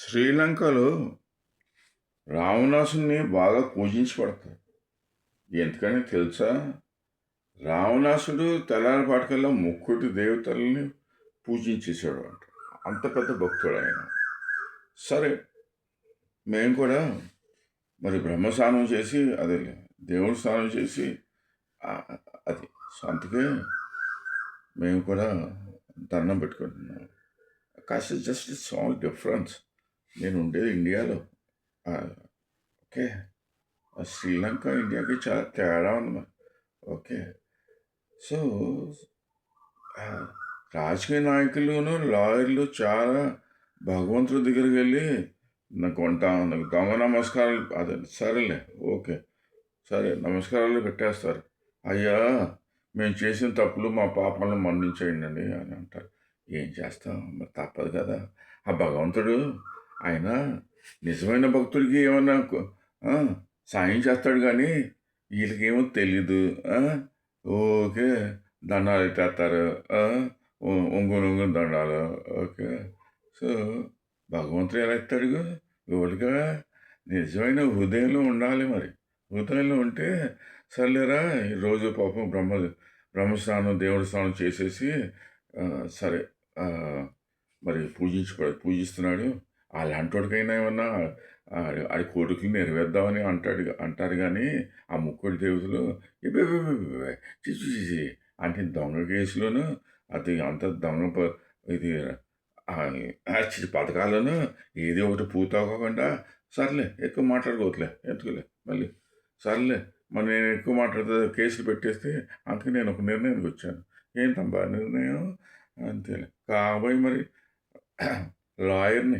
శ్రీలంకలో రావణాసుని బాగా పూజించబడతారు. ఎందుకని తెలుసా? రావణాసుడు తెల్లారిపాటికల్లా ముక్కోటి దేవతల్ని పూజించేసాడు అంట. అంత పెద్ద భక్తుడు ఆయన. సరే, మేము కూడా మరి బ్రహ్మస్నానం చేసి అదే దేవుడి స్నానం చేసి అది అందుకే మేము కూడా దండం పెట్టుకుంటున్నాం. కాస్త జస్ట్ స్మాల్ డిఫరెన్స్. నేను ఉండేది ఇండియాలో. ఓకే, శ్రీలంక ఇండియాకి చాలా తేడా ఉంది మరి. ఓకే, సో రాజకీయ నాయకులును లాయర్లు చాలా భగవంతుడి దగ్గరికి వెళ్ళి నాకు దొంగ నమస్కారాలు అదే సరేలే, ఓకే, సరే నమస్కారాలు పెట్టేస్తారు. అయ్యా, మేము చేసిన తప్పులు మా పాపాలను మన్నించేయండి అని అంటారు. ఏం చేస్తాం మరి, తప్పదు కదా. ఆ భగవంతుడు ఆయన నిజమైన భక్తుడికి ఏమన్నా సాయం చేస్తాడు, కానీ వీళ్ళకేమో తెలీదు. ఓకే, దండాలు ఎత్తేస్తారు, ఒంగుని దండాలు. ఓకే, సో భగవంతుడు ఎలా ఎత్తాడు? ఎవరిగా నిజమైన హృదయంలో ఉండాలి. మరి హృదయంలో ఉంటే సర్లేరా, ఈరోజు పాపం బ్రహ్మస్నానం దేవుడి స్నానం చేసేసి సరే మరి పూజిస్తున్నాడు. అలాంటివాడికైనా ఏమన్నా ఆడి కోరికలు నెరవేర్దామని అంటారు కానీ ఆ ముక్కోటి దేవతలు చిచి అంటే దొంగ కేసులోను అది అంత దొంగ ఇది పథకాలను ఏది ఒకటి పూర్తవకుండా సర్లే ఎక్కువ మాట్లాడుకోవట్లే, ఎందుకులే మళ్ళీ సర్లే మరి నేను ఎక్కువ మాట్లాడితే కేసులు పెట్టేస్తే అందుకే నేను ఒక నిర్ణయానికి వచ్చాను. ఏంటబ్బా నిర్ణయం? అంతేలే కాబోయే మరి లాయర్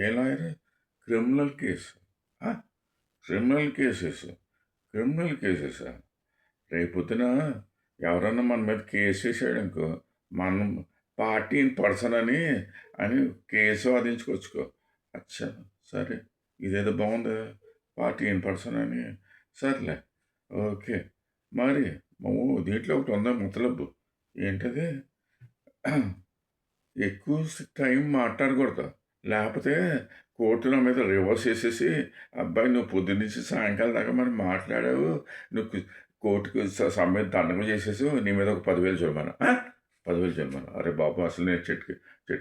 ఏ లాయర్? క్రిమినల్ కేసు, క్రిమినల్ కేసెసా? రేపొద్దున ఎవరన్నా మన మీద కేసు వేసాడనుకో, మనం పార్టీ ఇన్ పర్సన్ అని కేసు వాదించుకోవచ్చుకో. అచ్చా, సరే, ఇదేదో బాగుంది, పార్టీ ఇన్ పర్సన్ అని. సర్లే, ఓకే, మరి దీంట్లో ఒకటి ఉందా మతలబు. ఏంటది? ఎక్కువ టైం మాట్లాడకూడదు, లేకపోతే కోర్టు నా మీద రివర్స్ చేసేసి అబ్బాయి నువ్వు పొద్దున్నుంచి సాయంకాలం దాకా మరి మాట్లాడావు, నువ్వు కోర్టుకు సమ్మె దండకం చేసేసి నీ మీద ఒక 10,000 జరిమానా. 10,000 జరిమానా? అరే బాబు, అసలు నేను చెట్టు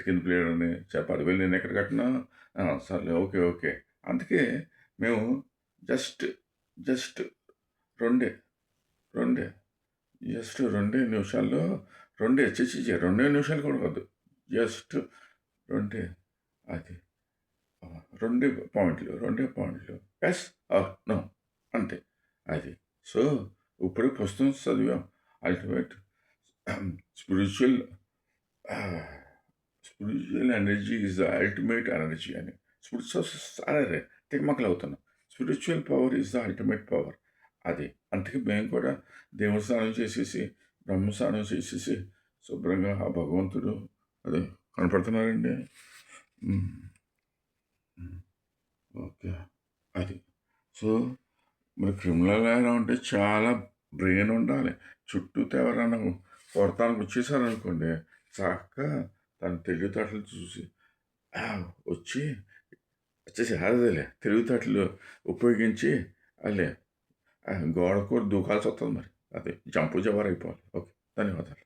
కింద ప్లేయర్ని 10,000 నేను ఎక్కడ కట్టినా? సర్లే, ఓకే ఓకే. అందుకే మేము జస్ట్ జస్ట్ రెండే రెండే జస్ట్ 2 నిమిషాల్లో 2 నిమిషాలు కూడా కాదు, జస్ట్ రెండే అది 2 పాయింట్లు ఎస్ ఆర్ నో అంతే అది. సో ఇప్పుడు పుస్తకం చదివాం, ultimate spiritual energy is the ultimate energy అని. అరే తిమ్మకలు అవుతున్నాం. Spiritual power is the ultimate power అది. అందుకే మేము కూడా దేవుడి స్నానం చేసేసి బ్రహ్మస్నానం చేసేసి శుభ్రంగా ఆ భగవంతుడు అదే కనపడుతున్నారండి. ఓకే, అది. సో మరి క్రిమినల్ లాయర్ అంటే చాలా బ్రెయిన్ ఉండాలి. చుట్టూ ఎవరైనా కొడతానికి వచ్చేసారనుకోండి, చక్కగా తన తెలివితేటలు చూసి వచ్చేసి అదేలే తెలివితేటలు ఉపయోగించి అల్లే గోడ కూడా దూకాల్సి వస్తుంది. మరి అదే జంపు జవారు అయిపోవాలి. ఓకే, ధన్యవాదాలు.